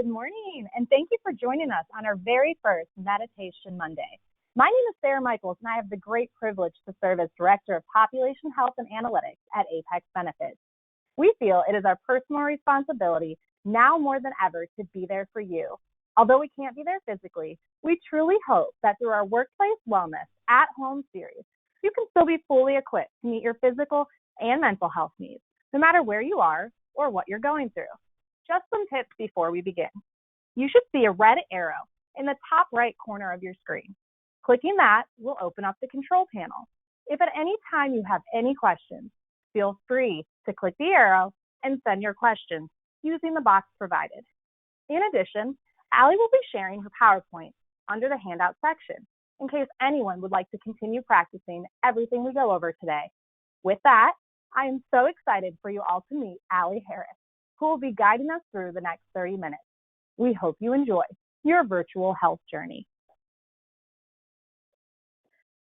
Good morning, and thank you for joining us on our very first Meditation Monday. My name is Sarah Michaels, and I have the great privilege to serve as Director of Population Health and Analytics at Apex Benefits. We feel it is our personal responsibility now more than ever to be there for you. Although we can't be there physically, we truly hope that through our Workplace Wellness at Home series, you can still be fully equipped to meet your physical and mental health needs, no matter where you are or what you're going through. Just some tips before we begin. You should see a red arrow in the top right corner of your screen. Clicking that will open up the control panel. If at any time you have any questions, feel free to click the arrow and send your questions using the box provided. In addition, Allie will be sharing her PowerPoint under the handout section in case anyone would like to continue practicing everything we go over today. With that, I am so excited for you all to meet Allie Harris, who will be guiding us through the next 30 minutes. We hope you enjoy your virtual health journey.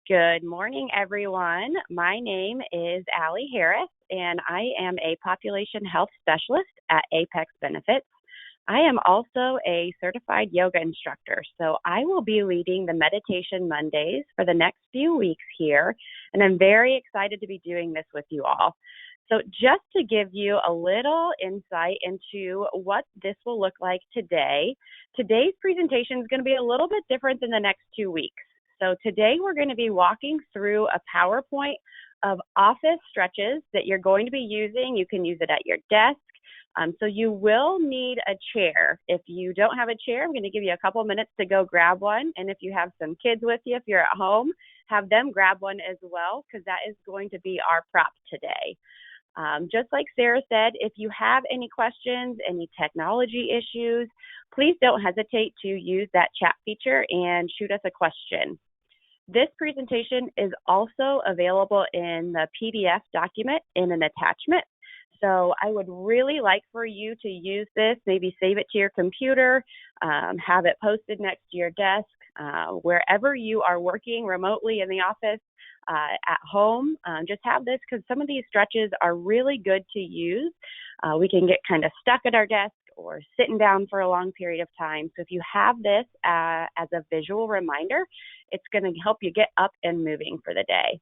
Good morning, everyone. My name is Allie Harris, and I am a population health specialist at Apex Benefits. I am also a certified yoga instructor, so I will be leading the Meditation Mondays for the next few weeks here, and I'm very excited to be doing this with you all. So just to give you a little insight into what this will look like today, today's presentation is going to be a little bit different than the next 2 weeks. So today we're going to be walking through a PowerPoint of office stretches that you're going to be using. You can use it at your desk. So you will need a chair. If you don't have a chair, I'm going to give you a couple minutes to go grab one. And if you have some kids with you, if you're at home, have them grab one as well, because that is going to be our prop today. Just like Sarah said, if you have any questions, any technology issues, please don't hesitate to use that chat feature and shoot us a question. This presentation is also available in the PDF document in an attachment. So I would really like for you to use this, maybe save it to your computer, have it posted next to your desk, wherever you are working remotely in the office, at home. Just have this because some of these stretches are really good to use. We can get kind of stuck at our desk or sitting down for a long period of time. So if you have this as a visual reminder, it's going to help you get up and moving for the day.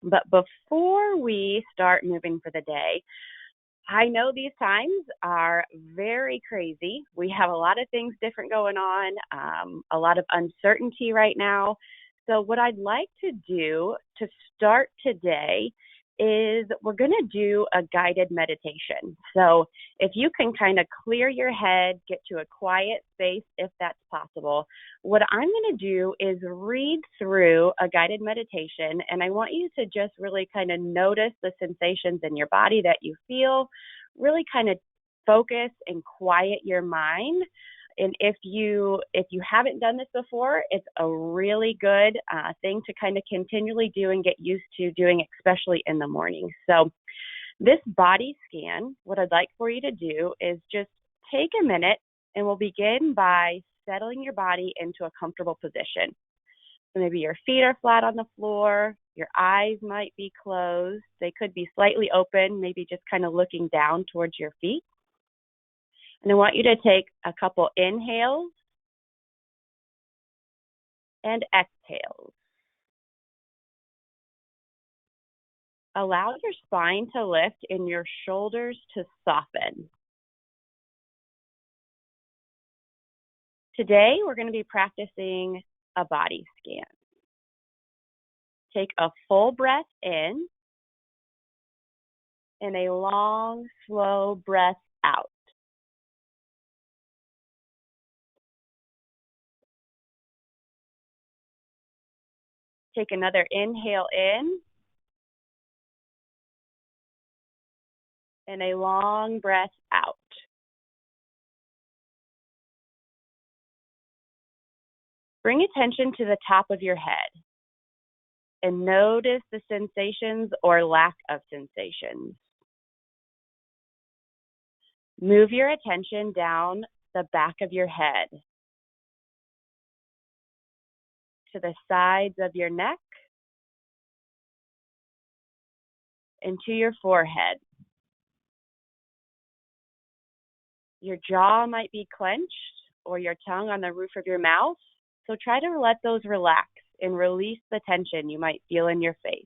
But before we start moving for the day, I know these times are very crazy. We have a lot of things different going on, a lot of uncertainty right now. So what I'd like to do to start today is we're going to do a guided meditation. So if you can kind of clear your head, get to a quiet space if that's possible, what I'm going to do is read through a guided meditation, and I want you to just really kind of notice the sensations in your body that you feel, really kind of focus and quiet your mind. And if you haven't done this before, it's a really good thing to kind of continually do and get used to doing, especially in the morning. So this body scan, what I'd like for you to do is just take a minute, and we'll begin by settling your body into a comfortable position. So maybe your feet are flat on the floor, your eyes might be closed. They could be slightly open, maybe just kind of looking down towards your feet. And I want you to take a couple inhales and exhales. Allow your spine to lift and your shoulders to soften. Today, we're going to be practicing a body scan. Take a full breath in and a long, slow breath out. Take another inhale in and a long breath out. Bring attention to the top of your head and notice the sensations or lack of sensations. Move your attention down the back of your head to the sides of your neck and to your forehead. Your jaw might be clenched or your tongue on the roof of your mouth. So try to let those relax and release the tension you might feel in your face.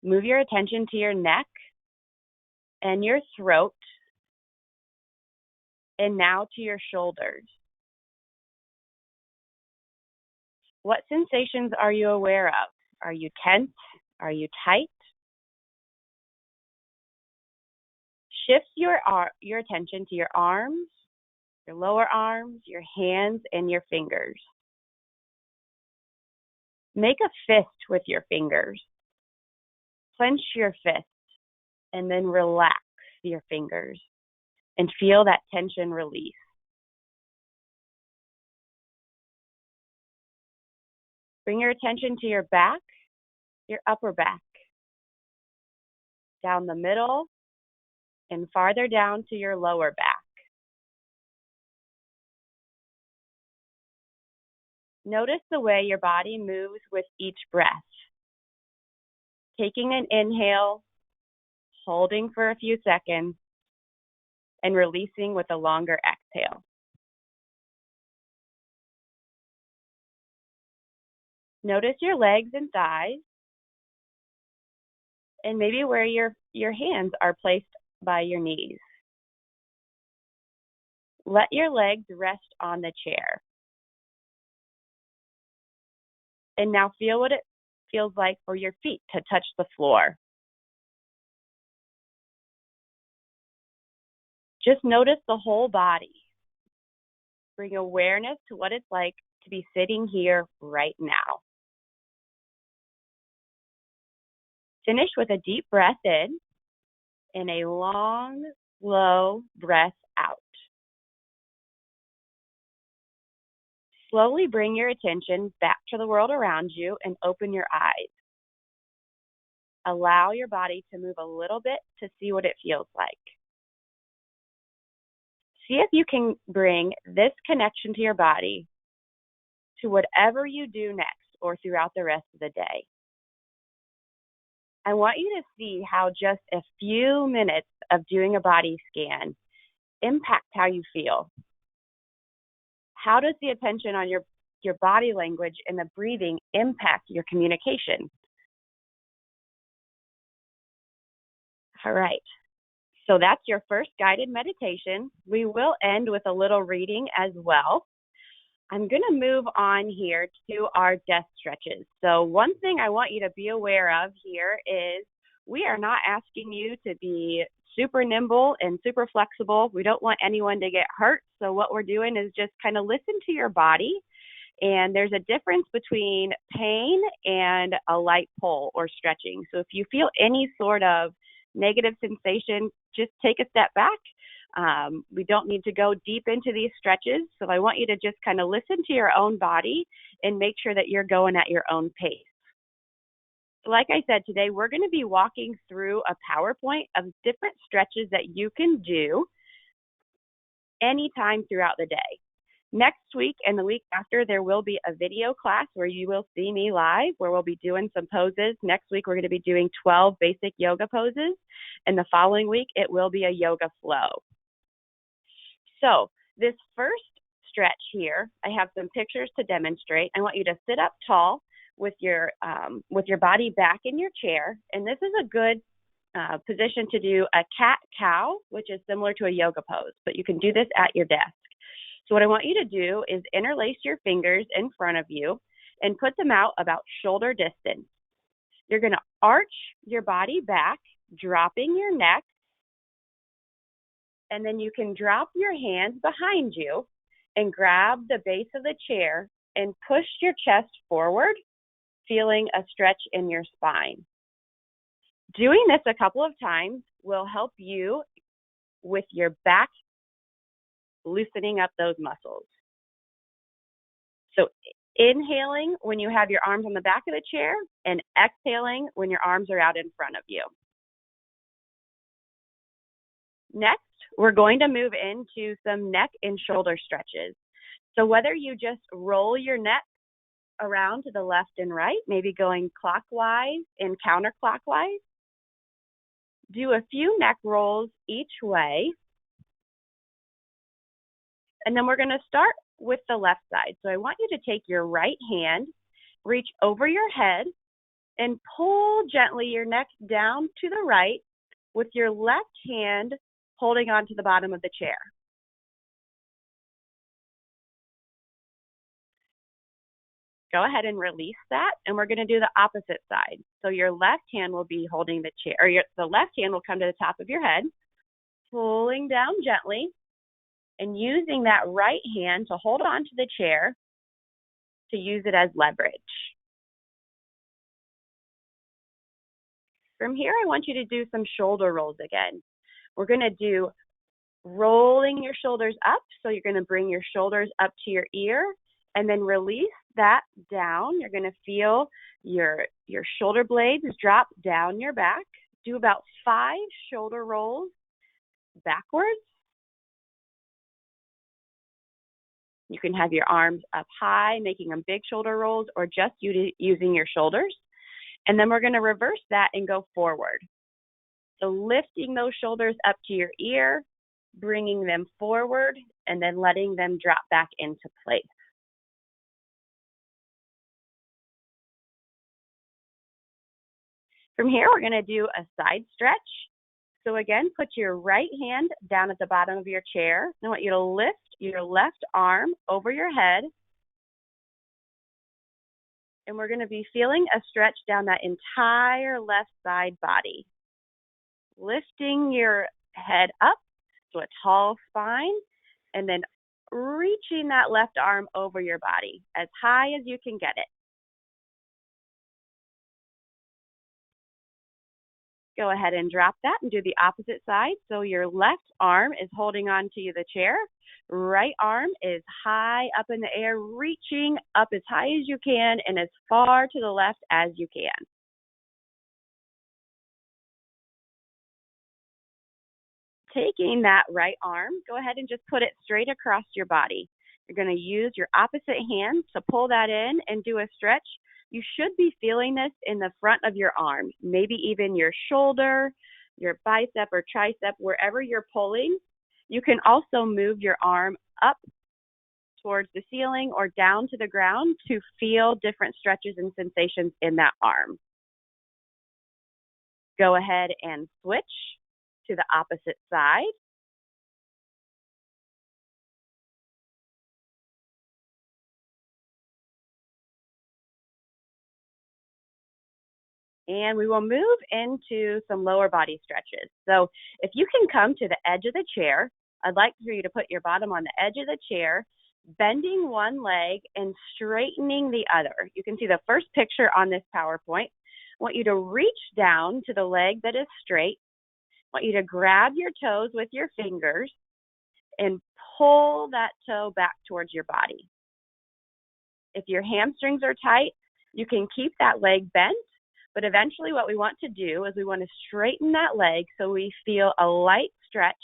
Move your attention to your neck and your throat, and now to your shoulders. What sensations are you aware of? Are you tense? Are you tight? Shift your attention to your arms, your lower arms, your hands, and your fingers. Make a fist with your fingers. Clench your fist and then relax your fingers and feel that tension release. Bring your attention to your back, your upper back, down the middle, and farther down to your lower back. Notice the way your body moves with each breath. Taking an inhale, holding for a few seconds, and releasing with a longer exhale. Notice your legs and thighs, and maybe where your hands are placed by your knees. Let your legs rest on the chair. And now feel what it feels like for your feet to touch the floor. Just notice the whole body. Bring awareness to what it's like to be sitting here right now. Finish with a deep breath in and a long, slow breath out. Slowly bring your attention back to the world around you and open your eyes. Allow your body to move a little bit to see what it feels like. See if you can bring this connection to your body to whatever you do next or throughout the rest of the day. I want you to see how just a few minutes of doing a body scan impact how you feel. How does the attention on your body language and the breathing impact your communication? All right. So that's your first guided meditation. We will end with a little reading as well. I'm going to move on here to our death stretches. So one thing I want you to be aware of here is we are not asking you to be super nimble and super flexible. We don't want anyone to get hurt. So what we're doing is just kind of listen to your body. And there's a difference between pain and a light pull or stretching. So if you feel any sort of negative sensation, just take a step back. We don't need to go deep into these stretches. So I want you to just kind of listen to your own body and make sure that you're going at your own pace. Like I said, today we're going to be walking through a PowerPoint of different stretches that you can do anytime throughout the day. Next week and the week after, there will be a video class where you will see me live, where we'll be doing some poses. Next week, we're going to be doing 12 basic yoga poses. And the following week, it will be a yoga flow. So this first stretch here, I have some pictures to demonstrate. I want you to sit up tall with your body back in your chair. And this is a good position to do a cat-cow, which is similar to a yoga pose, but you can do this at your desk. So what I want you to do is interlace your fingers in front of you and put them out about shoulder distance. You're going to arch your body back, dropping your neck, and then you can drop your hands behind you and grab the base of the chair and push your chest forward, feeling a stretch in your spine. Doing this a couple of times will help you with your back, loosening up those muscles. So inhaling when you have your arms on the back of the chair and exhaling when your arms are out in front of you. Next, we're going to move into some neck and shoulder stretches. So whether you just roll your neck around to the left and right, maybe going clockwise and counterclockwise, Do a few neck rolls each way. And then we're going to start with the left side. So I want you to take your right hand, reach over your head, and pull gently your neck down to the right with your left hand holding onto the bottom of the chair. Go ahead and release that, and we're going to do the opposite side. So your left hand will be holding the chair, or the left hand will come to the top of your head, pulling down gently, and using that right hand to hold on to the chair to use it as leverage. From here, I want you to do some shoulder rolls again. We're going to do rolling your shoulders up. So you're going to bring your shoulders up to your ear and then release that down. You're going to feel your shoulder blades drop down your back. Do about 5 shoulder rolls backwards. You can have your arms up high, making them big shoulder rolls, or just using your shoulders. And then we're going to reverse that and go forward. So lifting those shoulders up to your ear, bringing them forward, and then letting them drop back into place. From here, we're going to do a side stretch. So again, put your right hand down at the bottom of your chair. I want you to lift your left arm over your head. And we're going to be feeling a stretch down that entire left side body. Lifting your head up to a tall spine, and then reaching that left arm over your body as high as you can get it. Go ahead and drop that and do the opposite side. So your left arm is holding on to the chair. Right arm is high up in the air, reaching up as high as you can and as far to the left as you can. Taking that right arm, go ahead and just put it straight across your body. You're going to use your opposite hand to pull that in and do a stretch. You should be feeling this in the front of your arm, maybe even your shoulder, your bicep or tricep, wherever you're pulling. You can also move your arm up towards the ceiling or down to the ground to feel different stretches and sensations in that arm. Go ahead and switch to the opposite side. And we will move into some lower body stretches. So if you can come to the edge of the chair, I'd like for you to put your bottom on the edge of the chair, bending one leg and straightening the other. You can see the first picture on this PowerPoint. I want you to reach down to the leg that is straight. I want you to grab your toes with your fingers and pull that toe back towards your body. If your hamstrings are tight, you can keep that leg bent. But eventually what we want to do is we want to straighten that leg so we feel a light stretch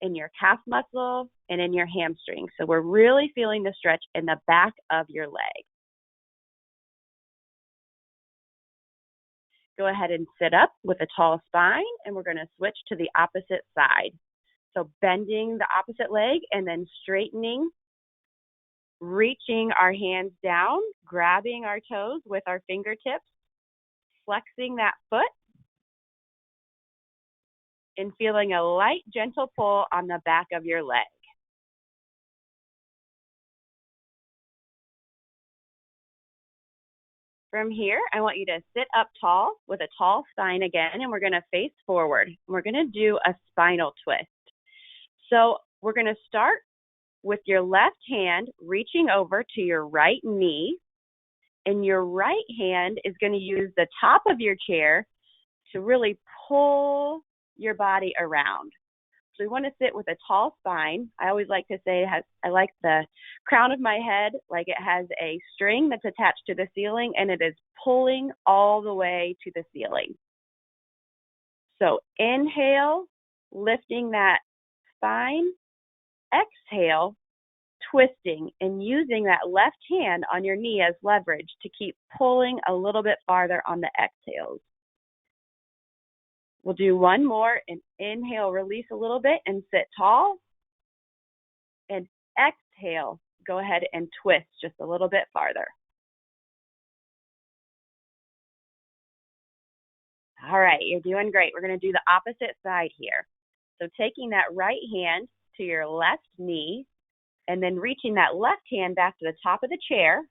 in your calf muscle and in your hamstring. So we're really feeling the stretch in the back of your leg. Go ahead and sit up with a tall spine, and we're going to switch to the opposite side. So bending the opposite leg and then straightening, reaching our hands down, grabbing our toes with our fingertips, flexing that foot, and feeling a light, gentle pull on the back of your leg. From here, I want you to sit up tall with a tall spine again, and we're going to face forward. We're going to do a spinal twist. So we're going to start with your left hand reaching over to your right knee, and your right hand is going to use the top of your chair to really pull your body around. So we want to sit with a tall spine. I always like to say I like the crown of my head like it has a string that's attached to the ceiling, and it is pulling all the way to the ceiling. So inhale, lifting that spine. Exhale, twisting and using that left hand on your knee as leverage to keep pulling a little bit farther on the exhales. We'll do one more and inhale, release a little bit and sit tall. And exhale, go ahead and twist just a little bit farther. All right, you're doing great. We're going to do the opposite side here. So taking that right hand to your left knee and then reaching that left hand back to the top of the chair.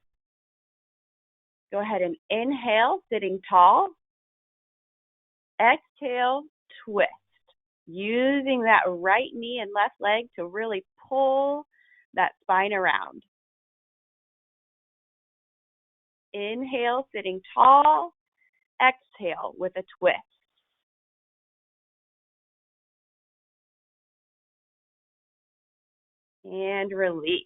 Go ahead and inhale, sitting tall. Exhale, twist. Using that right knee and left leg to really pull that spine around. Inhale, sitting tall. Exhale with a twist. And release.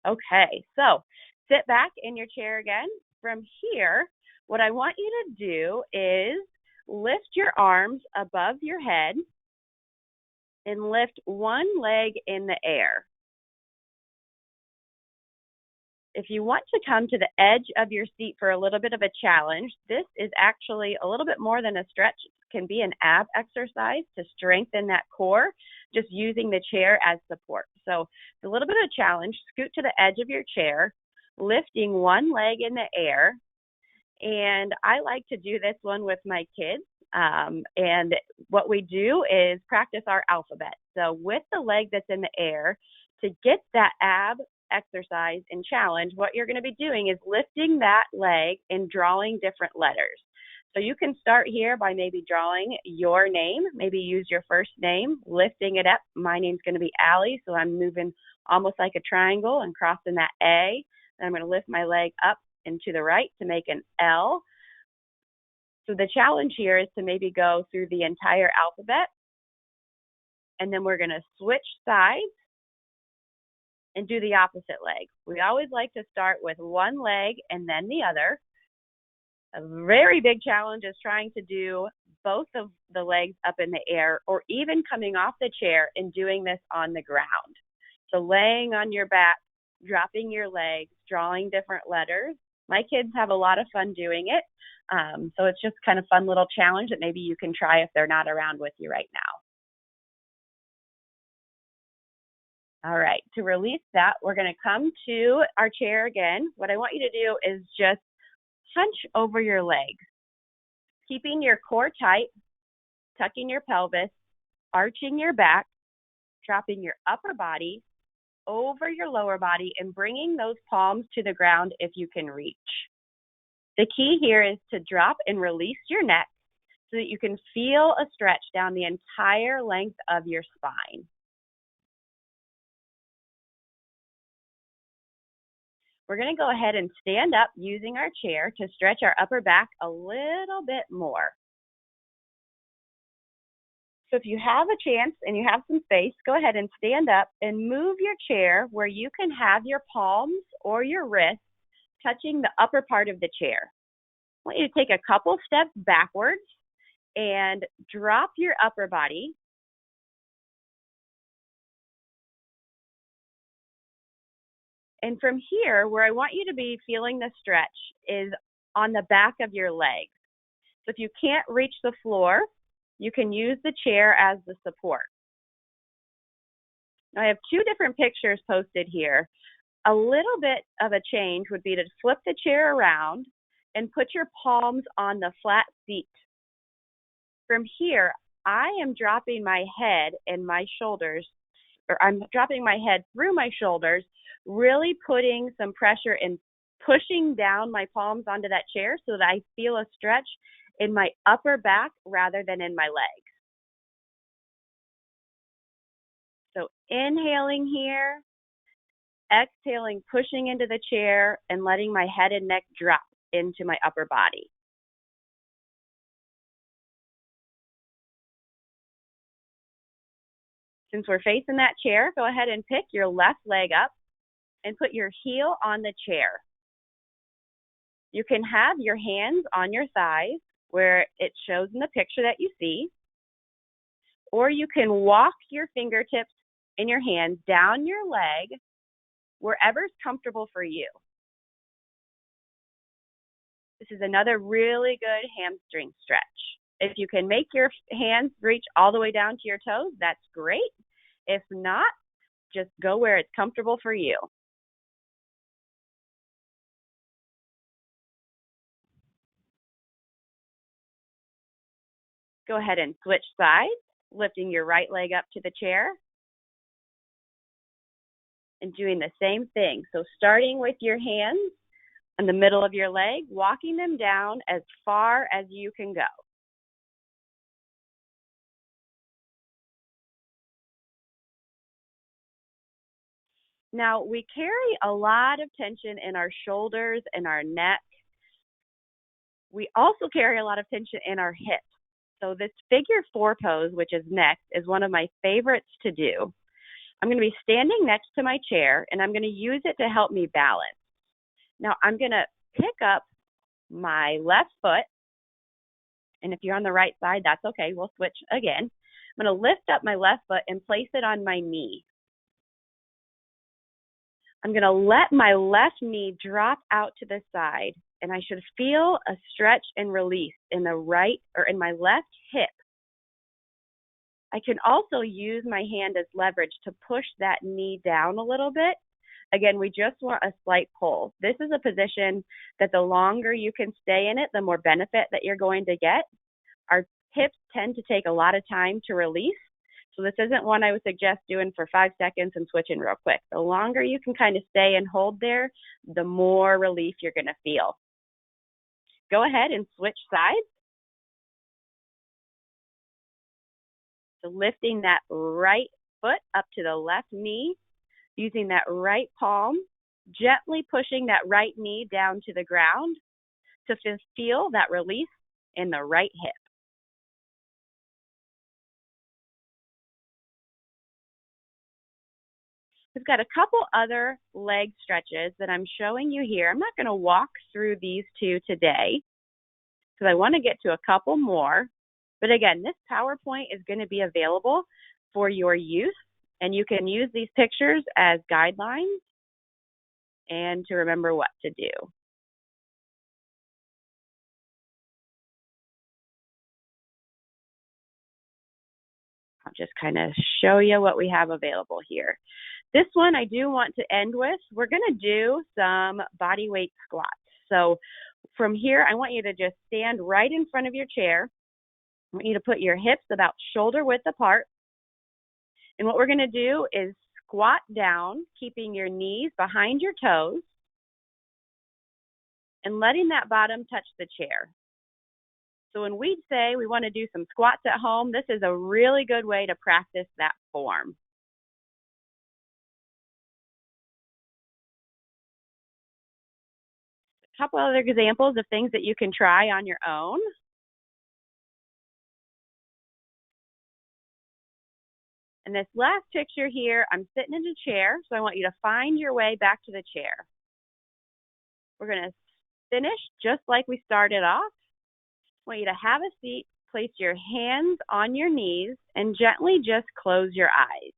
Okay, so sit back in your chair again. From here, what I want you to do is lift your arms above your head and lift one leg in the air. If you want to come to the edge of your seat for a little bit of a challenge, this is actually a little bit more than a stretch. It can be an ab exercise to strengthen that core, just using the chair as support. So it's a little bit of a challenge. Scoot to the edge of your chair, lifting one leg in the air. And I like to do this one with my kids. And what we do is practice our alphabet. So with the leg that's in the air, to get that ab exercise and challenge, what you're going to be doing is lifting that leg and drawing different letters. So you can start here by maybe drawing your name, maybe use your first name, lifting it up. My name's going to be Allie, so I'm moving almost like a triangle and crossing that A. Then I'm going to lift my leg up and to the right to make an L. So the challenge here is to maybe go through the entire alphabet, and then we're going to switch sides and do the opposite leg. We always like to start with one leg and then the other. A very big challenge is trying to do both of the legs up in the air, or even coming off the chair and doing this on the ground. So laying on your back, dropping your legs, drawing different letters. My kids have a lot of fun doing it. So it's just kind of fun little challenge that maybe you can try if they're not around with you right now. All right, to release that, we're going to come to our chair again. What I want you to do is just hunch over your legs, keeping your core tight, tucking your pelvis, arching your back, dropping your upper body over your lower body, and bringing those palms to the ground if you can reach. The key here is to drop and release your neck so that you can feel a stretch down the entire length of your spine. We're going to go ahead and stand up using our chair to stretch our upper back a little bit more. So if you have a chance and you have some space, go ahead and stand up and move your chair where you can have your palms or your wrists touching the upper part of the chair. I want you to take a couple steps backwards and drop your upper body. And from here, where I want you to be feeling the stretch is on the back of your legs. So if you can't reach the floor, you can use the chair as the support. Now, I have two different pictures posted here. A little bit of a change would be to flip the chair around and put your palms on the flat seat. From here, I am dropping my head and my shoulders, or I'm dropping my head through my shoulders, really putting some pressure and pushing down my palms onto that chair so that I feel a stretch in my upper back rather than in my legs. So inhaling here, exhaling, pushing into the chair and letting my head and neck drop into my upper body. Since we're facing that chair, go ahead and pick your left leg up and put your heel on the chair. You can have your hands on your thighs where it shows in the picture that you see, or you can walk your fingertips and your hands down your leg wherever's comfortable for you. This is another really good hamstring stretch. If you can make your hands reach all the way down to your toes, that's great. If not, just go where it's comfortable for you. Go ahead and switch sides, lifting your right leg up to the chair and doing the same thing. So starting with your hands in the middle of your leg, walking them down as far as you can go. Now, we carry a lot of tension in our shoulders and our neck. We also carry a lot of tension in our hips. So this figure 4 pose, which is next, is one of my favorites to do. I'm going to be standing next to my chair, and I'm going to use it to help me balance. Now, I'm going to pick up my left foot, and if you're on the right side, that's okay. We'll switch again. I'm going to lift up my left foot and place it on my knee. I'm going to let my left knee drop out to the side, and I should feel a stretch and release in the right or in my left hip. I can also use my hand as leverage to push that knee down a little bit. Again, we just want a slight pull. This is a position that the longer you can stay in it, the more benefit that you're going to get. Our hips tend to take a lot of time to release. So this isn't one I would suggest doing for 5 seconds and switching real quick. The longer you can kind of stay and hold there, the more relief you're going to feel. Go ahead and switch sides. So lifting that right foot up to the left knee, using that right palm, gently pushing that right knee down to the ground to feel that release in the right hip. We've got a couple other leg stretches that I'm showing you here. I'm not going to walk through these 2 today because I want to get to a couple more. But again, this PowerPoint is going to be available for your use, and you can use these pictures as guidelines and to remember what to do. I'll just kind of show you what we have available here. This one I do want to end with. We're going to do some body weight squats. So from here, I want you to just stand right in front of your chair. I want you to put your hips about shoulder width apart. And what we're going to do is squat down, keeping your knees behind your toes and letting that bottom touch the chair. So when we say we want to do some squats at home, this is a really good way to practice that form. A couple other examples of things that you can try on your own. And this last picture here, I'm sitting in a chair, so I want you to find your way back to the chair. We're going to finish just like we started off. I want you to have a seat, place your hands on your knees, and gently just close your eyes.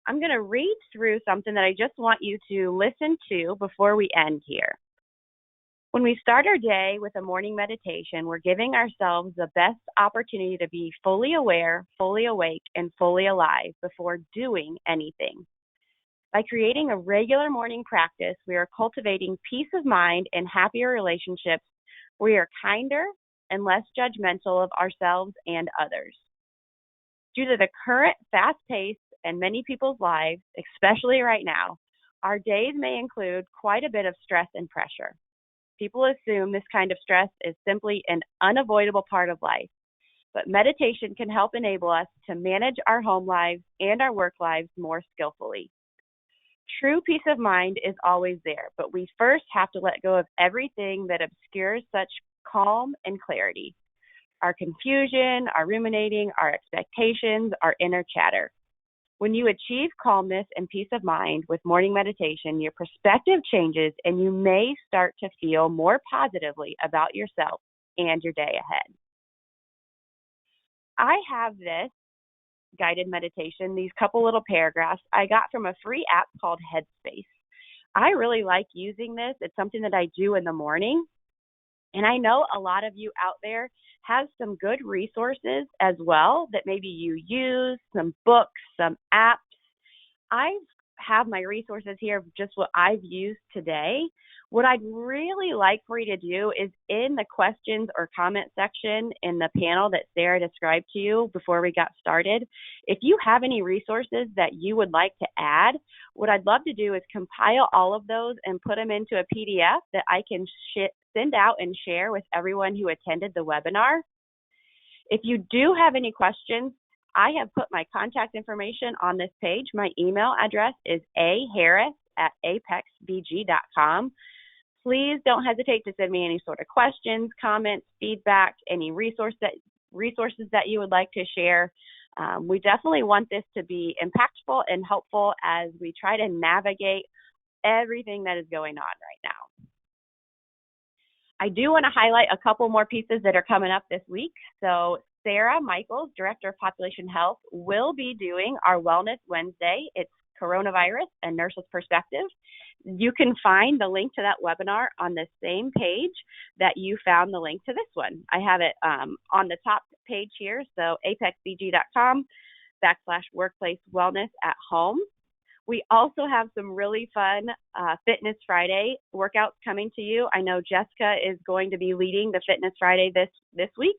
I'm going to read through something that I just want you to listen to before we end here. When we start our day with a morning meditation, we're giving ourselves the best opportunity to be fully aware, fully awake, and fully alive before doing anything. By creating a regular morning practice, we are cultivating peace of mind and happier relationships. We are kinder and less judgmental of ourselves and others. Due to the current fast pace in many people's lives, especially right now, our days may include quite a bit of stress and pressure. People assume this kind of stress is simply an unavoidable part of life, but meditation can help enable us to manage our home lives and our work lives more skillfully. True peace of mind is always there, but we first have to let go of everything that obscures such calm and clarity. Our confusion, our ruminating, our expectations, our inner chatter. When you achieve calmness and peace of mind with morning meditation, your perspective changes and you may start to feel more positively about yourself and your day ahead. I have this guided meditation, these couple little paragraphs, I got from a free app called Headspace. I really like using this. It's something that I do in the morning. And I know a lot of you out there have some good resources as well that maybe you use, some books, some apps. I have my resources here of just what I've used today. What I'd really like for you to do is in the questions or comment section in the panel that Sarah described to you before we got started, if you have any resources that you would like to add, what I'd love to do is compile all of those and put them into a PDF that I can send out and share with everyone who attended the webinar. If you do have any questions, I have put my contact information on this page. My email address is aharris@apexbg.com. Please don't hesitate to send me any sort of questions, comments, feedback, any resources that you would like to share. We definitely want this to be impactful and helpful as we try to navigate everything that is going on right now. I do want to highlight a couple more pieces that are coming up this week. So Sarah Michaels, Director of Population Health, will be doing our Wellness Wednesday. It's Coronavirus, a Nurse's Perspective. You can find the link to that webinar on the same page that you found the link to this one. I have it on the top page here, so apexbg.com/workplace wellness at home. We also have some really fun Fitness Friday workouts coming to you. I know Jessica is going to be leading the Fitness Friday this week.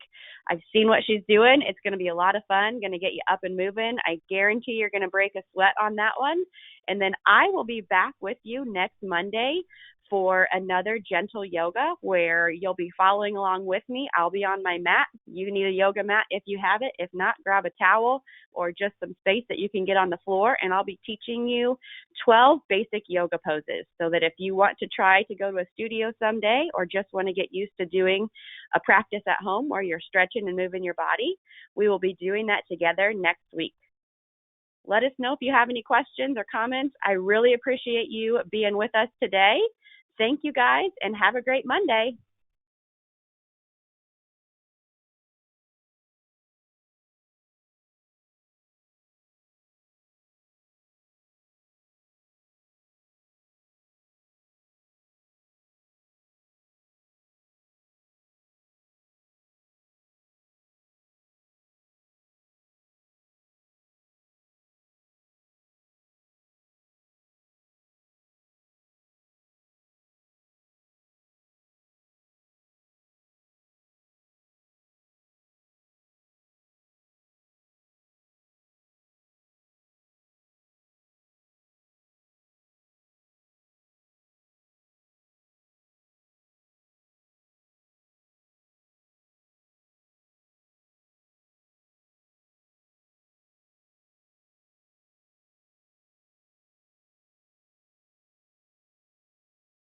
I've seen what she's doing. It's going to be a lot of fun, going to get you up and moving. I guarantee you're going to break a sweat on that one. And then I will be back with you next Monday for another gentle yoga where you'll be following along with me. I'll be on my mat. You need a yoga mat if you have it. If not, grab a towel or just some space that you can get on the floor, and I'll be teaching you 12 basic yoga poses so that if you want to try to go to a studio someday or just want to get used to doing a practice at home where you're stretching and moving your body, we will be doing that together next week. Let us know if you have any questions or comments. I really appreciate you being with us today. Thank you guys, and have a great Monday.